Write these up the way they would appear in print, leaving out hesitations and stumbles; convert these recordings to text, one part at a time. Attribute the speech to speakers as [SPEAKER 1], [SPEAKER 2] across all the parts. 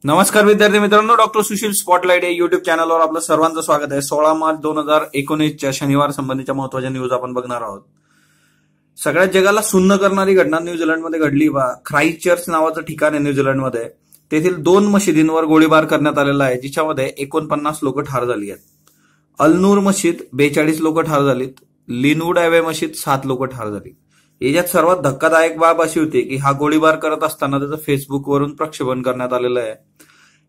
[SPEAKER 1] नमस्कार विद्यार्थी मित्रांनो, डॉक्टर सुशील स्पॉटलाइट या युट्यूब चॅनलवर आपलं सर्वांचं स्वागत आहे। 16 मार्च 2019च्या शनिवार संबंधीच्या महत्वाच्या न्यूज आपण बघणार आहोत। सगळ्या जगाला सुन्न करणारी घटना न्यूझीलंडमध्ये घडली बा। ख्राइस्टचर्च नावाचं ठिकाण आहे न्यूझीलंडमध्ये, तेथील 2 मशिदींवर गोळीबार करण्यात आलेला आहे, जिच्यामध्ये 49 लोक ठार झाली आहेत। अल्नूर मशीद 42 लोक ठार झालीत, लिनवूड ॲवे मशीद 7 लोक ठार झाली। याच्यात सर्वात धक्कादायक बाब अशी होती की हा गोळीबार करत असताना त्याचं फेसबुकवरून प्रक्षेपण करण्यात आलेलं आहे।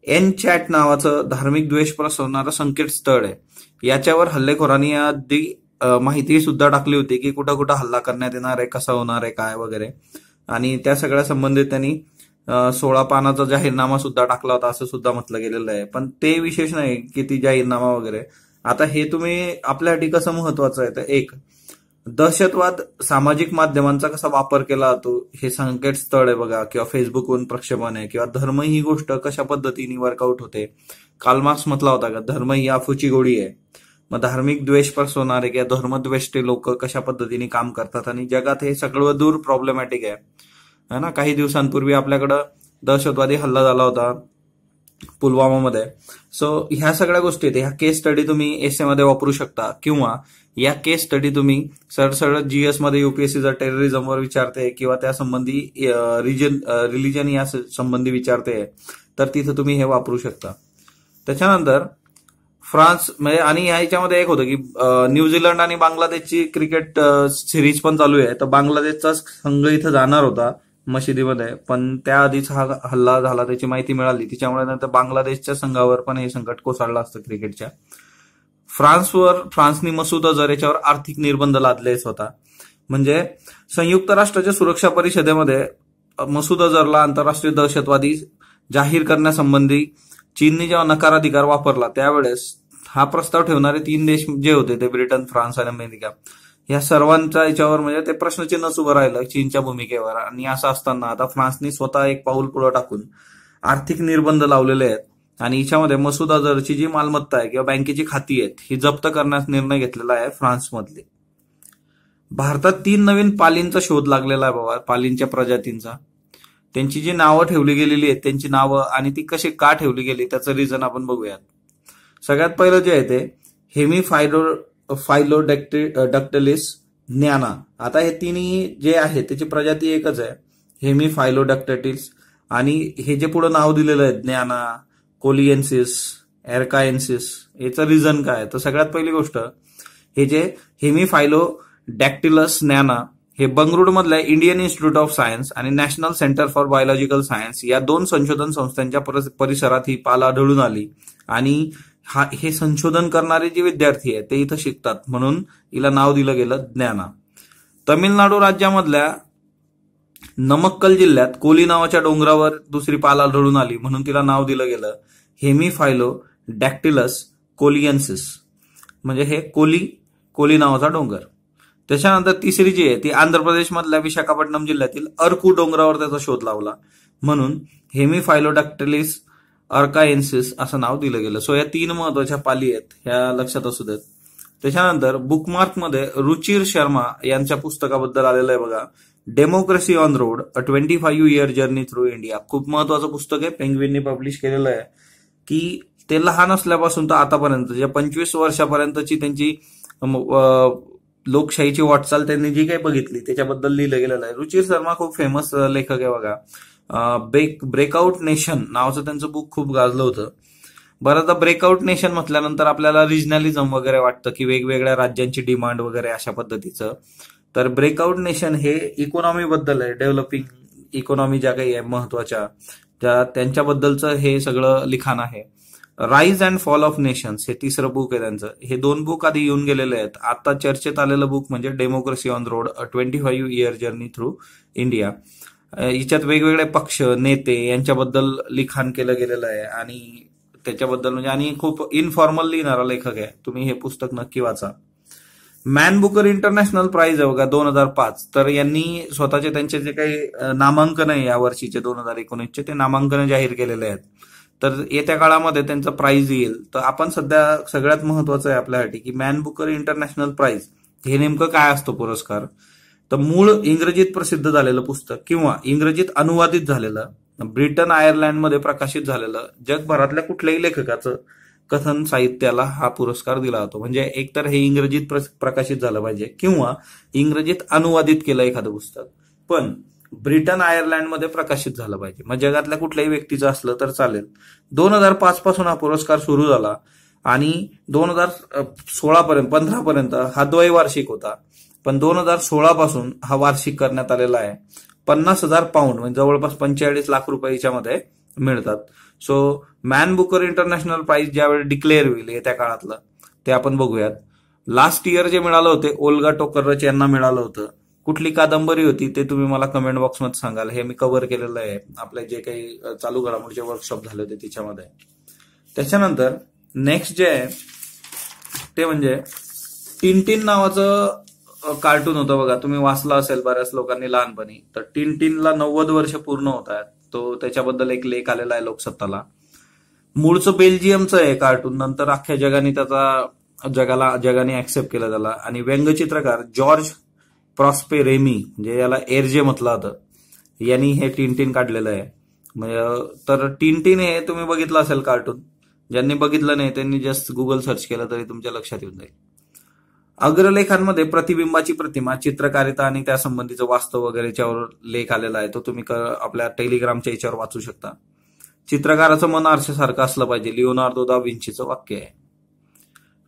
[SPEAKER 1] एन चॅट नावाचं धार्मिक द्वेष पसरवणारं संकेतस्थळ आहे, याच्यावर हल्लेखोरांनी आधी माहिती सुद्धा टाकली होती की कुठं कुठं हल्ला करण्यात येणार आहे, कसा होणार आहे, काय वगैरे, आणि त्या सगळ्या संबंधित त्यांनी 16 पानाचा जाहीरनामा सुद्धा टाकला होता असं सुद्धा म्हटलं गेलेलं आहे। पण ते विशेष नाही की ती जाहीरनामा वगैरे। आता हे तुम्ही आपल्यासाठी कसं महत्वाचं आहे तर एक दहशतवाद सामाजिक माध्यमांचा कसा वापर केला जातो हे संकेतस्थळ आहे बघा, किंवा फेसबुकवरून प्रक्षेपण आहे, किंवा धर्म ही गोष्ट कशा पद्धतीने वर्कआउट होते। कार्ल मार्क्स म्हटला होता का धर्म ही अफूची गोळी आहे। मग धार्मिक द्वेष पसरवणारे किंवा धर्मद्वेष्टी लोक कशा पद्धतीने काम करतात, आणि जगात हे सगळं दूर प्रॉब्लेमॅटिक आहे ना। काही दिवसांपूर्वी आपल्याकडं दहशतवादी हल्ला झाला होता पुलवामामध्ये। सो ह्या सगळ्या गोष्टी आहेत, ह्या केस स्टडी तुम्ही एसए मध्ये वापरू शकता, किंवा या केस स्टडी तुम्ही सरळ जीएस मध्ये यूपीएससी जर टेररिझमवर विचारते किंवा त्या संबंधी रिलिजन या संबंधी विचारते तर तिथं तुम्ही हे वापरू शकता। त्याच्यानंतर फ्रान्स म्हणजे आणि ह्याच्यामध्ये एक होतं की न्यूझीलंड आणि बांगलादेशची क्रिकेट सिरीज पण चालू आहे, तर बांगलादेशचा संघ इथं जाणार होता मशिदीमध्ये, पण त्याआधीच हा हल्ला झाला त्याची माहिती मिळाली, तिच्यामुळे नंतर बांगलादेशच्या संघावर पण हे संकट कोसळलं असतं क्रिकेटच्या। फ्रान्सनी मसूद अझर याच्यावर आर्थिक निर्बंध लादले स्वतः, म्हणजे संयुक्त राष्ट्राच्या सुरक्षा परिषदेमध्ये मसूद अझरला आंतरराष्ट्रीय दहशतवादी जाहीर करण्यासंबंधी चीनने जेव्हा नकाराधिकार वापरला त्यावेळेस हा प्रस्ताव ठेवणारे 3 देश जे होते ते ब्रिटन, फ्रान्स आणि अमेरिका, या सर्वांच्या याच्यावर म्हणजे ते प्रश्नचिन्हच उभं राहिलं चीनच्या भूमिकेवर। आणि असं असताना आता फ्रान्सने स्वतः एक पाऊल पुढे टाकून आर्थिक निर्बंध लावलेले आहेत, आणि याच्यामध्ये मसूद अझरची जी मालमत्ता आहे किंवा बँकेची खाती आहेत ही जप्त करण्यास निर्णय घेतलेला आहे फ्रान्समधले। भारतात 3 नवीन पालींचा शोध लागलेला आहे बाबा, पालींच्या प्रजातींचा। त्यांची जी नावं ठेवली गेलेली आहेत त्यांची नावं आणि ती कशी का ठेवली गेली त्याचं रिझन आपण बघूयात। सगळ्यात पहिलं जे आहे ते हेमिफायलोडॅक्टिलिस ज्ञाना। आता हे तिन्ही जे आहे त्याची प्रजाती एकच आहे, हेमिफायलोडॅक्टिलिस, आणि हे जे पुढे नाव दिलेलं आहे ज्ञाना, कोलिएन्सिस, एरकाएन्सिस, याचं रिझन काय तर सगळ्यात पहिली गोष्ट हे जे हेमिफायलोडॅक्टिलस ज्ञाना हे बंगळुरूमधल्या इंडियन इन्स्टिट्यूट ऑफ सायन्स आणि national centre for biological science या 2 संशोधन संस्थांच्या परिसरात ही पाल आढळून आली, आणि हे संशोधन करणारे जे विद्यार्थी आहेत ते इथं शिकतात म्हणून हिला नाव दिलं गेलं ज्ञाना। तमिळनाडू राज्यामधल्या नमक्कल जिल्ह्यात कोली नावाच्या डोंगरावर दुसरी पाल आढळून आली म्हणून तिला नाव दिलं गेलं हेमिफायलोडॅक्टिलस कोलिएन्सिस, म्हणजे हे कोली नावाचा डोंगर। त्याच्यानंतर तिसरी जी आहे ती आंध्र प्रदेशमधल्या विशाखापट्टणम जिल्ह्यातील अरकू डोंगरावर त्याचा शोध लावला म्हणून हेमिफायलोडॅक्टिलिस अर्काएन्सिस असं नाव दिलं गेलं। सो या 3 महत्वाच्या पाली आहेत, ह्या लक्षात असू देत। त्याच्यानंतर बुकमार्कमध्ये रुचिर शर्मा यांच्या पुस्तकाबद्दल आलेलं आहे बघा, democracy on road, a 25 year journey through India. खूप महत्वाचं पुस्तक आहे, पेंग्विनने पब्लिश केलेलं आहे, की ते लहान असल्यापासून तर आतापर्यंत जे 25 वर्षापर्यंतची त्यांची लोकशाहीची वाटचाल त्यांनी जी काही बघितली त्याच्याबद्दल लिहिलं गेलेलं आहे। रुचिर शर्मा खूप फेमस लेखक आहे बघा। ब्रेकआउट नेशन नावाचं त्यांचं बुक खूप गाजलं होतं। बरं, ब्रेकआउट नेशन म्हटल्यानंतर आपल्याला रिजनलिझम वगैरे वाटतं की वेगवेगळ्या राज्यांची डिमांड वगैरे अशा पद्धतीचं, तर ब्रेकआउट नेशन हे इकॉनॉमी बद्दल आहे, डेव्हलपिंग इकॉनॉमी ज्या काही आहे महत्वाच्या त्यांच्याबद्दलचं हे सगळं लिखाण आहे। Rise and fall of nations हे 3रं बुक आहे त्यांचं। हे 2 बुक आधी येऊन गेलेले आहेत, आता चर्चेत आलेलं बुक म्हणजे democracy on road, a 25 year journey through India. याच्यात वेगवेगळे पक्ष, नेते यांच्याबद्दल लिखाण केलं गेलेलं आहे, आणि त्याच्याबद्दल म्हणजे आणि खूप इनफॉर्मल लिहिणारा लेखक आहे, तुम्ही हे पुस्तक नक्की वाचा। मॅन बुकर इंटरनॅशनल प्राइज आहे बघा 2005, तर यांनी स्वतःचे त्यांचे जे काही नामांकन आहे या वर्षीचे 2019चे ते नामांकन जाहीर केलेले आहेत, तर येत्या काळामध्ये त्यांचं प्राइज येईल। तर आपण सध्या सगळ्यात महत्वाचं आहे आपल्यासाठी की मॅन बुकर इंटरनॅशनल प्राइज हे नेमकं काय असतो पुरस्कार, तर मूळ इंग्रजीत प्रसिद्ध झालेलं पुस्तक किंवा इंग्रजीत अनुवादित झालेलं ब्रिटन आयर्लंडमध्ये प्रकाशित झालेलं जगभरातल्या कुठल्याही लेखकाचं कथन साहित्याला हा पुरस्कार दिला जातो. म्हणजे एकतर हे इंग्रजीत प्रकाशित झालं पाहिजे किंवा इंग्रजीत अनुवादित केलं एखादं पुस्तक, पण ब्रिटन आयर्लंडमध्ये प्रकाशित झालं पाहिजे. मग जगातल्या कुठल्याही व्यक्तीचं असलं तर चालेल. 2005 पासून हा पुरस्कार सुरू झाला आणि 2016 पर्यंत 15 पर्यंत हा द्वैवार्षिक होता, पण 2016 पासून हा वार्षिक करण्यात आलेला आहे. 50,000 पाऊंड म्हणजे जवळपास 45 लाख रुपये याच्यामध्ये मिळतात. So Man Booker International Prize ज्यावेळी डिक्लेअर होईल येत्या काळातलं ते आपण बघूयात. लास्ट इयर जे मिळालं होते ओल्गा टोकरच यांना मिळालं होतं. कुठली कादंबरी होती ते तुम्ही मला कमेंट बॉक्समध्ये सांगाल. हे मी कव्हर केलेलं आहे आपले जे काही चालू घडामोडीचे वर्कशॉप झाले होते त्याच्यामध्ये. त्याच्यानंतर नेक्स्ट जे आहे ते म्हणजे टिनटिन नावाचं कार्टून होतं बघा, तुम्ही वाचलं असेल बऱ्याच लोकांनी लहानपणी. तर टिनटिनला 90 वर्ष पूर्ण होत आहेत. तो त्याच्याबद्दल एक लेख आलेला आहे लोकसत्ताला. मूळचं बेल्जियमचं आहे कार्टून, नंतर अख्ख्या जगाने जगाने ऍक्सेप्ट केलं त्याला. आणि व्यंगचित्रकार जॉर्ज प्रॉस्पेरेमी म्हणजे याला एरजे म्हटलं जातं, यांनी हे टिनटिन काढलेलं आहे. म्हणजे तर टिनटिन हे तुम्ही बघितलं असेल कार्टून, ज्यांनी बघितलं नाही त्यांनी जस्ट गुगल सर्च केलं तरी तुमच्या लक्षात येऊन जाईल. अग्रलेखांमध्ये प्रतिबिंबाची प्रतिमा, चित्रकारिता आणि त्या संबंधीचं वास्तव वगैरेच्यावर लेख आलेला आहे. तो तुम्ही आपल्या टेलिग्रामच्या याच्यावर वाचू शकता. चित्रकाराचं मन आरशासारखं असलं पाहिजे, लिओनार्दो दा विंचीचं वाक्य आहे.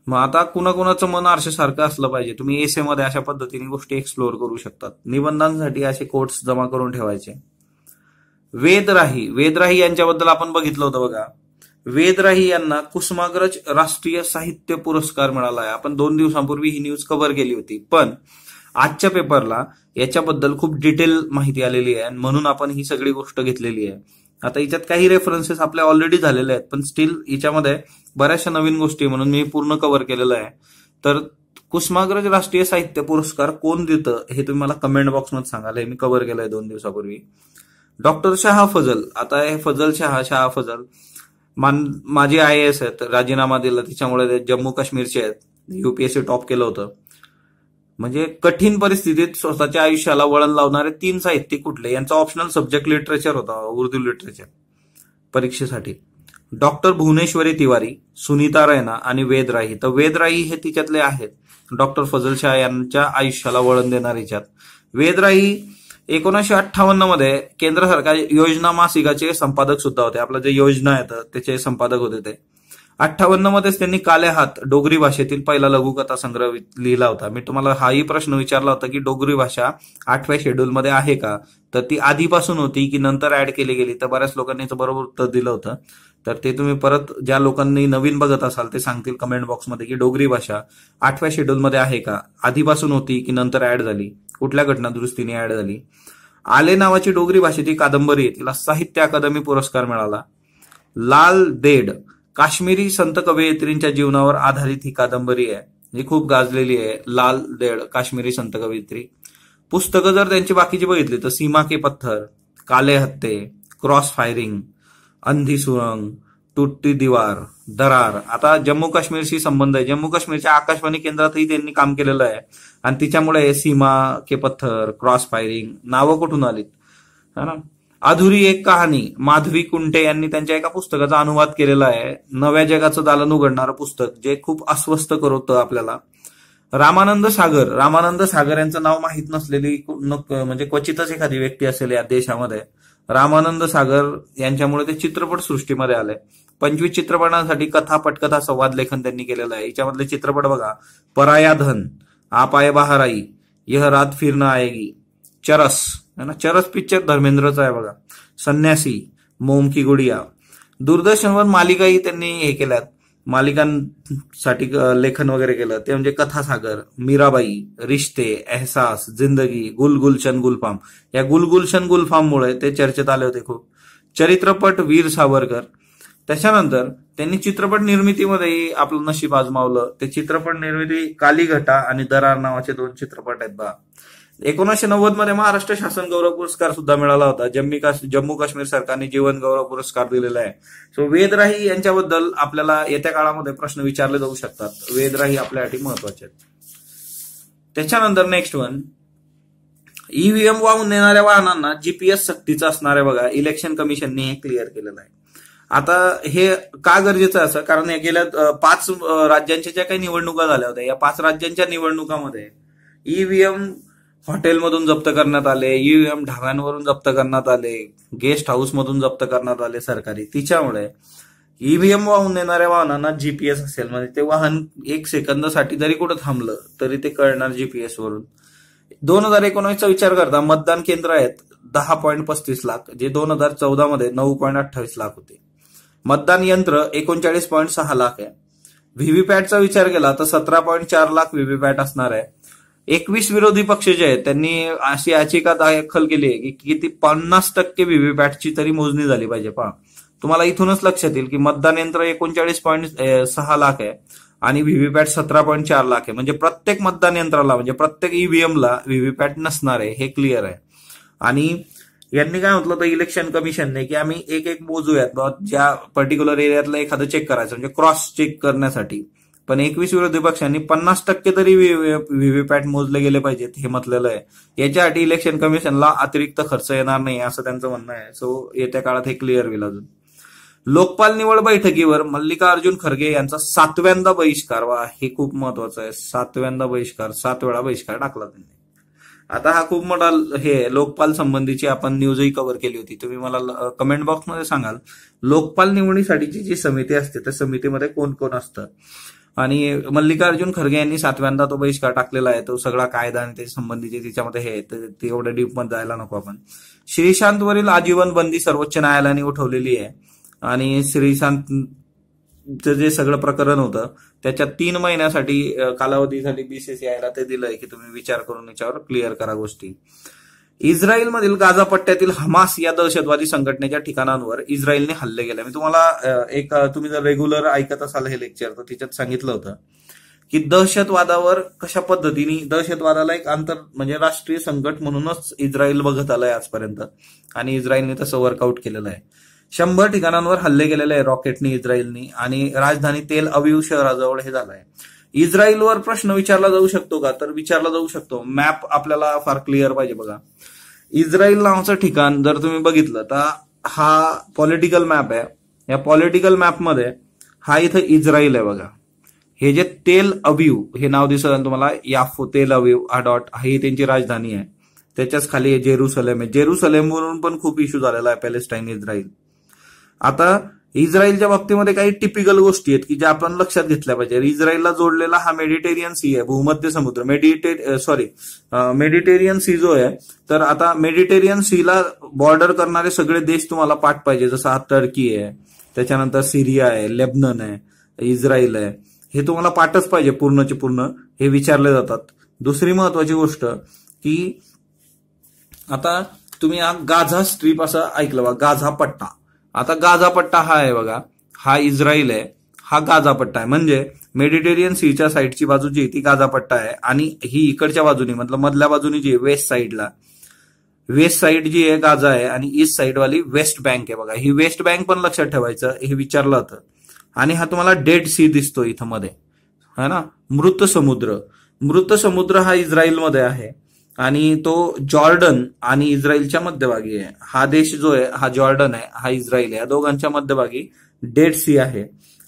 [SPEAKER 1] मग आता कुणाकुणाचं मन आरशासारखं असलं पाहिजे, तुम्ही एसे मध्ये अशा पद्धतीने गोष्टी एक्सप्लोअर करू शकतात. निबंधांसाठी असे कोट्स जमा करून ठेवायचे. वेदराही यांच्याबद्दल आपण बघितलं होतं बघा. वेदराही यांना कुसुमाग्रज राष्ट्रीय साहित्य पुरस्कार मिळाला आहे. आपण 2 दिवसांपूर्वी ही न्यूज कव्हर केली होती, पण आजच्या पेपरला याच्याबद्दल खूप डिटेल माहिती आलेली आहे म्हणून आपण ही सगळी गोष्ट घेतलेली आहे. आता याच्यात काही रेफरन्सेस आपल्या ऑलरेडी झालेले आहेत, पण स्टील याच्यामध्ये बऱ्याचशा नवीन गोष्टी म्हणून मी पूर्ण कव्हर केलेलं आहे. तर कुसुमाग्रज राष्ट्रीय साहित्य पुरस्कार कोण देतं हे तुम्ही मला कमेंट बॉक्समध्ये सांगाल. हे मी कव्हर केलंय 2 दिवसापूर्वी. डॉक्टर शाह फजल, आता हे फजल शाह फजल माझे IAS आहेत, राजीनामा दिला त्याच्यामुळे ते जम्मू काश्मीरचे आहेत. UPSC टॉप केलं होतं. म्हणजे कठीण परिस्थितीत स्वतःच्या आयुष्याला वळण लावणारे 3 साहित्यिक कुठले, यांचा ऑप्शनल सब्जेक्ट लिटरेचर होता, उर्दू लिटरेचर परीक्षेसाठी. डॉक्टर भुवनेश्वरी तिवारी, सुनीता रैना आणि वेदराही. तर वेदराही हे तिच्यातले आहेत डॉक्टर फजल शाह यांच्या आयुष्याला वळण देणारे. याच्यात वेदराही 1958 मध्ये केंद्र सरकार योजना मासिकाचे संपादक सुद्धा होते. आपलं जे योजना येतं त्याचे संपादक होते ते. 58 मध्येच त्यांनी काले हात डोगरी भाषेतील पहिला लघुकथा संग्रह लिहिला होता. मी तुम्हाला हाही प्रश्न विचारला होता की डोगरी भाषा 8व्या शेड्यूलमध्ये आहे का, तर ती आधीपासून होती की नंतर ऍड केली गेली. तर बऱ्याच लोकांनी याचं बरोबर उत्तर दिलं होतं. तर ते तुम्ही परत ज्या लोकांनी नवीन बघत असाल ते सांगतील कमेंट बॉक्समध्ये की डोगरी भाषा 8व्या शेड्यूलमध्ये आहे का, आधीपासून होती की नंतर ऍड झाली, कुठल्या घटना दुरुस्तीने ऍड झाली. आले नावाची डोगरी भाषेची कादंबरी तिला साहित्य अकादमी पुरस्कार मिळाला. लाल देड काश्मीरी संत कवयित्रींच्या जीवनावर आधारित ही कादंबरी आहे, जी खूप गाजलेली आहे. लाल देड काश्मीरी संत कवयित्री. पुस्तकं जर त्यांची बाकीची बघितली तर सीमा के पत्थर, काले हत्ते, क्रॉस फायरिंग, अंधी सुरंग, तुटती दीवार, दरार. आता जम्मू काश्मीरशी संबंध आहे. जम्मू काश्मीरच्या आकाशवाणी केंद्रातही त्यांनी काम केलेलं आहे आणि तिच्यामुळे सीमा के पत्थर, क्रॉस फायरिंग नावं कुठून आलीत है ना. अधुरी एक कहाणी माधवी कुंटे यांनी त्यांच्या एका पुस्तकाचा अनुवाद केलेला आहे. नव्या जगाचं दालन उघडणारं पुस्तक जे खूप अस्वस्थ करवतं आपल्याला. रामानंद सागर यांचं नाव माहीत नसलेली म्हणजे क्वचितच एखादी व्यक्ती असेल या देशामध्ये. रामानंद सागर यांच्यामुळे ते चित्रपट सृष्टीमध्ये आले. 25 चित्रपटांसाठी कथा पटकथा संवाद लेखन त्यांनी केलेलं आहे. याच्यामधले चित्रपट बघा: पराया धन, आप आए बाहर आई, यह रात फिर न आएगी, चरस है ना, चरस पिक्चर धर्मेंद्रचा आहे बघा, संन्यासी, मोम की गुडिया. दूरदर्शनवर मालिकाही त्यांनी हे केल्यात, मालिकांसाठी लेखन वगैरे केलं ते म्हणजे कथासागर, मीराबाई, रिश्ते, एहसास, जिंदगी, गुलगुलशन गुलफाम. या गुलगुलशन गुलफाममुळे ते चर्चेत आले होते खूप. चरित्रपट वीर सावरकर. त्याच्यानंतर त्यांनी चित्रपट निर्मितीमध्येही आपलं नशीब आजमावलं. ते चित्रपट निर्मिती कालीघटा आणि दरार नावाचे 2 चित्रपट आहेत बा. 1990 मध्ये महाराष्ट्र शासन गौरव पुरस्कार सुद्धा मिळाला होता. जम्मू काश्मीर सरकारने जीवन गौरव पुरस्कार दिलेला आहे. सो वेदराही यांच्याबद्दल आपल्याला येत्या काळामध्ये प्रश्न विचारले जाऊ शकतात. वेदराही आपल्यासाठी महत्वाचे आहेत. त्याच्यानंतर नेक्स्ट वन, ईव्हीएम वाहून नेणाऱ्या वाहनांना जीपीएस सक्तीचं असणार आहे बघा, इलेक्शन कमिशनने हे क्लिअर केलेलं आहे. आता हे का गरजेचं असं, कारण या गेल्या 5 राज्यांच्या ज्या काही निवडणुका झाल्या होत्या, या 5 राज्यांच्या निवडणुकामध्ये ईव्हीएम हॉटेलमधून जप्त करण्यात आले, ईव्हीएम ढाब्यांवरून जप्त करण्यात आले, गेस्ट हाऊसमधून जप्त करण्यात आले सरकारी. तिच्यामुळे ईव्हीएम वाहून नेणाऱ्या वाहनांना जीपीएस असेल, म्हणजे ते वाहन 1 सेकंदासाठी जरी कुठं थांबलं तरी ते कळणार जीपीएस वरून. 2019चा विचार करता मतदान केंद्र आहेत 10.35 लाख, जे 2014 मध्ये 9.28 लाख होते. मतदान यंत्र 39.6 लाख आहे. व्हीव्हीपॅटचा विचार केला तर 17.4 लाख व्हीव्हीपॅट असणार आहे. 21 विरोधी पक्ष जे आहेत त्यांनी अशी याचिका दाखल केली आहे की किती 50% व्हीव्हीपॅटची तरी मोजणी झाली पाहिजे. पहा, तुम्हाला इथूनच लक्षात येईल की मतदान यंत्र 39.6 लाख आहे आणि व्हीव्हीपॅट 17.4 लाख आहे. म्हणजे प्रत्येक मतदान यंत्राला, म्हणजे प्रत्येक ईव्हीएमला व्हीव्हीपॅट नसणार आहे, हे क्लिअर आहे. आणि यांनी काय म्हटलं तर इलेक्शन कमिशनने की आम्ही एक मोजूयात, ज्या पर्टिक्युलर एरियातलं एखादं चेक करायचं, म्हणजे क्रॉस चेक करण्यासाठी. पण 21 विरोधी पक्षांनी 50% तरी व्हीव्हीपॅट मोजले गेले पाहिजेत हे म्हटलेलं आहे. याच्यासाठी इलेक्शन कमिशनला अतिरिक्त खर्च येणार नाही असं त्यांचं म्हणणं आहे. सो येत्या काळात हे क्लिअर होईल. अजून लोकपाल निवड बैठकीवर मल्लिकार्जुन खरगे यांचा 7व्यांदा बहिष्कार. वा, हे खूप महत्वाचं आहे. 7व्यांदा बहिष्कार, 7 वेळा बहिष्कार टाकला त्यांनी. आता हा खूप मोठा हे लोकपाल संबंधीची आपण न्यूजही कव्हर केली होती. तुम्ही मला कमेंट बॉक्समध्ये सांगाल लोकपाल निवडीसाठीची जी समिती असते त्या समितीमध्ये कोण कोण असतं. आणि मल्लिकार्जुन खरगे यांनी 7व्यांदा तो बहिष्कार टाकलेला आहे. तो सगळा कायदा आणि त्याच्या संबंधीचे तिच्यामध्ये हे ते एवढ्या डीप मध्ये जायला नको आपण. श्रीशांतवरील आजीवन बंदी सर्वोच्च न्यायालयाने उठवलेली आहे. आणि श्रीशांतचं जे सगळं प्रकरण होतं त्याच्या 3 महिन्यासाठी कालावधीसाठी बीसीसीआयला ते दिलंय की तुम्ही विचार करून याच्यावर क्लिअर करा गोष्टी. इस्रायलमधील गाझा पट्ट्यातील हमास या दहशतवादी संघटनेच्या ठिकाणांवर इस्रायलने हल्ले केले. मी तुम्हाला तुम्ही जर रेग्युलर ऐकत असाल हे लेक्चर तर तिच्यात सांगितलं होतं की दहशतवादावर कशा पद्धतीने, दहशतवादाला एक म्हणजे राष्ट्रीय संकट म्हणूनच इस्रायल बघत आलंय आजपर्यंत आणि इस्रायलने तसं वर्कआउट केलेलं आहे. 100 ठिकाणांवर हल्ले केलेले आहे रॉकेटनी इस्रायलनी आणि राजधानी तेल अवीव शहराजवळ हे झालंय. इस्रायलवर प्रश्न विचारला जाऊ शकतो का, तर विचारला जाऊ शकतो. मॅप आपल्याला फार क्लिअर पाहिजे बघा. इस्रायल नावाचं ठिकाण जर तुम्ही बघितलं तर हा पॉलिटिकल मॅप आहे. या पॉलिटिकल मॅपमध्ये हा इथं इस्रायल आहे बघा. हे जे तेल अवीव हे नाव दिसत तुम्हाला, याफो तेल अवीव हा डॉट, ही त्यांची राजधानी आहे. त्याच्याच खाली जेरुसलेम आहे. जेरुसलेमवरून पण खूप इश्यू झालेला आहे पॅलेस्टाईन इस्रायल. आता इस्रायलच्या बाबतीमध्ये काही टिपिकल गोष्टी आहेत की ज्या आपण लक्षात घेतल्या पाहिजे. इस्रायलला जोडलेला हा मेडिटेरियन सी आहे, भूमध्य समुद्र. मेडिटेरियन सी जो आहे, तर आता मेडिटेरियन सीला बॉर्डर करणारे सगळे देश तुम्हाला पाठ पाहिजे. जसं हा टर्की आहे, त्याच्यानंतर सिरिया आहे, लेबनन आहे, इस्रायल आहे, हे तुम्हाला पाठच पाहिजे पूर्णचे पूर्ण. हे विचारले जातात. दुसरी महत्वाची गोष्ट की आता तुम्ही हा गाझा स्ट्रीप असं ऐकलं बघा, गाझा पट्टा. आता गाझा पट्टा हा आहे बघा, हा इस्रायल आहे, हा गाझा पट्टा आहे. म्हणजे मेडिटेरियन सीच्या साईडची बाजू जी ती गाझा पट्टा आहे आणि ही इकडच्या बाजूनी मतलब मधल्या बाजूनी जी वेस्ट साईडला, वेस्ट साईड जी आहे गाझा आहे आणि ईस्ट साईड वाली वेस्ट बँक आहे बघा. ही वेस्ट बँक पण लक्षात ठेवायचं, हे विचारलं होतं. आणि हा तुम्हाला डेड सी दिसतो इथं मध्ये, है ना, मृत समुद्र. मृत समुद्र हा इस्रायलमध्ये आहे आणि तो जॉर्डन आणि इस्रायलच्या मध्यभागी आहे. हा देश जो आहे हा जॉर्डन आहे, हा इस्रायल आहे. या दोघांच्या मध्यभागी डेड सी आहे.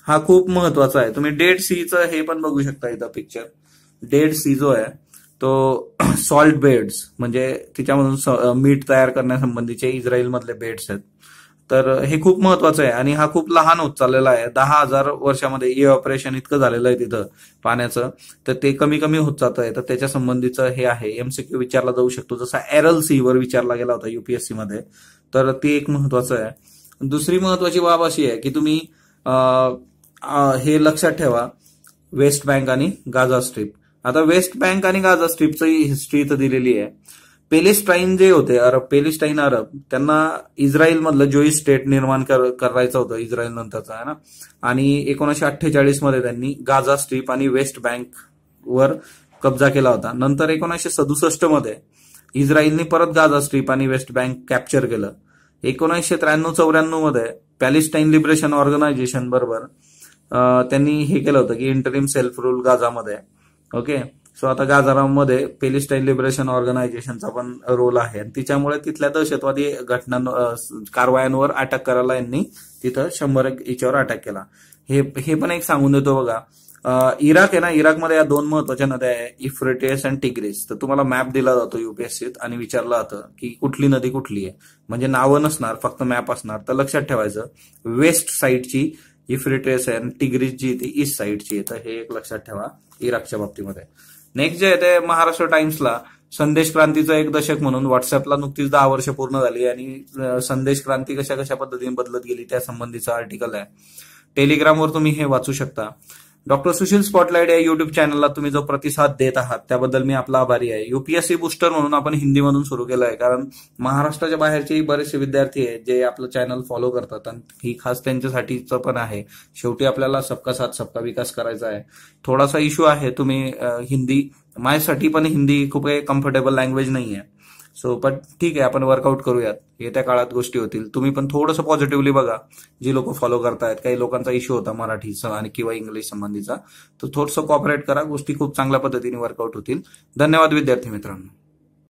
[SPEAKER 1] हा खूप महत्वाचा आहे. तुम्ही डेड सीचं हे पण बघू शकता इथं पिक्चर. डेड सी जो आहे तो सॉल्ट बेड्स, म्हणजे तिच्यामधून मीठ तयार करण्यासंबंधीचे इस्रायल मधले बेड्स आहेत. तर हे खूप महत्वाचं आहे आणि हा खूप लहान होत चाललेला आहे. 10,000 वर्षामध्ये इव्हॅपोरेशन इतकं झालेलं आहे तिथं पाण्याचं, तर ते कमी कमी होत जात आहे. तर त्याच्या संबंधीचं हे आहे. एमसीक्यू विचारला जाऊ शकतो, जसा एरल सी वर विचारला गेला होता युपीएससी मध्ये. तर ते एक महत्वाचं आहे. दुसरी महत्वाची बाब अशी आहे की तुम्ही हे लक्षात ठेवा, वेस्ट बँक आणि गाझा स्ट्रीप. आता वेस्ट बँक आणि गाझा स्ट्रीपची हिस्ट्री इथं दिलेली आहे. पॅलेस्टाईन जे होते पॅलेस्टाईन अरब, त्यांना इस्रायल मधलं जोईश स्टेट निर्माण करायचं होतं इस्रायल नंतरचा, आहे ना. आणि 1948 मध्ये त्यांनी गाझा स्ट्रीप आणि वेस्ट बँक वर कब्जा केला होता. नंतर 1967 मध्ये इस्रायलने परत गाझा स्ट्रीप आणि वेस्ट बँक कॅप्चर केलं. 1993-94 मध्ये पॅलेस्टाईन लिबरेशन ऑर्गनायझेशन बरोबर त्यांनी हे केलं होतं की इंटरिम सेल्फ रूल गाझामध्ये. ओके, सो आता गाझारामध्ये पॅलेस्टाईन लिबरेशन ऑर्गनायझेशनचा पण रोल आहे आणि तिच्यामुळे तिथल्या दहशतवादी कारवायांवर अटॅक करायला यांनी तिथं 100 याच्यावर अटॅक केला. हे पण एक सांगून देतो बघा. इराक आहे ना, इराकमध्ये या 2 महत्वाच्या नद्या आहे, इफ्रेटिस आणि टिग्रिस. तर तुम्हाला मॅप दिला जातो युपीएससीत आणि विचारलं जातं की कुठली नदी कुठली आहे, म्हणजे नावं नसणार, फक्त मॅप असणार. तर लक्षात ठेवायचं, वेस्ट साईडची इफ्रेटिस आहे आणि टिग्रिस जी ती ईस्ट साईडची आहे. तर हे एक लक्षात ठेवा इराकच्या बाबतीमध्ये. नेक्स्ट जे आहे ते महाराष्ट्र टाइम्सला संदेश क्रांतीचं 1 दशक म्हणून व्हॉट्सअपला नुकतीच 10 वर्ष पूर्ण झाली आणि संदेश क्रांती कशा कशा पद्धतीने बदलत गेली त्या संबंधीचं आर्टिकल आहे. टेलिग्रामवर तुम्ही हे वाचू शकता. डॉक्टर सुशील स्पॉटलाइट या युट्यूब चॅनलला तुम्ही जो प्रतिसाद देत आहात त्याबद्दल मी आपला आभारी आहे. युपीएससी बुस्टर म्हणून आपण हिंदीमधून सुरू केलं आहे, कारण महाराष्ट्राच्या बाहेरचे बरेचसे विद्यार्थी आहेत जे आपलं चॅनल फॉलो करतात आणि ही खास त्यांच्यासाठीच पण आहे. शेवटी आपल्याला सबका साथ सबका विकास करायचा आहे. थोडासा इश्यू आहे, तुम्ही हिंदी, माझ्यासाठी पण हिंदी खूप काही कम्फर्टेबल लँग्वेज नाही आहे. सो पण ठीक आहे, आपण वर्कआउट करूयात, येत्या काळात गोष्टी होतील. तुम्ही पण थोडंसं पॉझिटिव्हली बघा. जी लोक फॉलो करतायत, काही लोकांचा इश्यू होता मराठीचा आणि किंवा इंग्लिश संबंधीचा, तर थोडंसं कॉपरेट करा, गोष्टी खूप चांगल्या पद्धतीने वर्कआउट होतील. धन्यवाद विद्यार्थी मित्रांनो.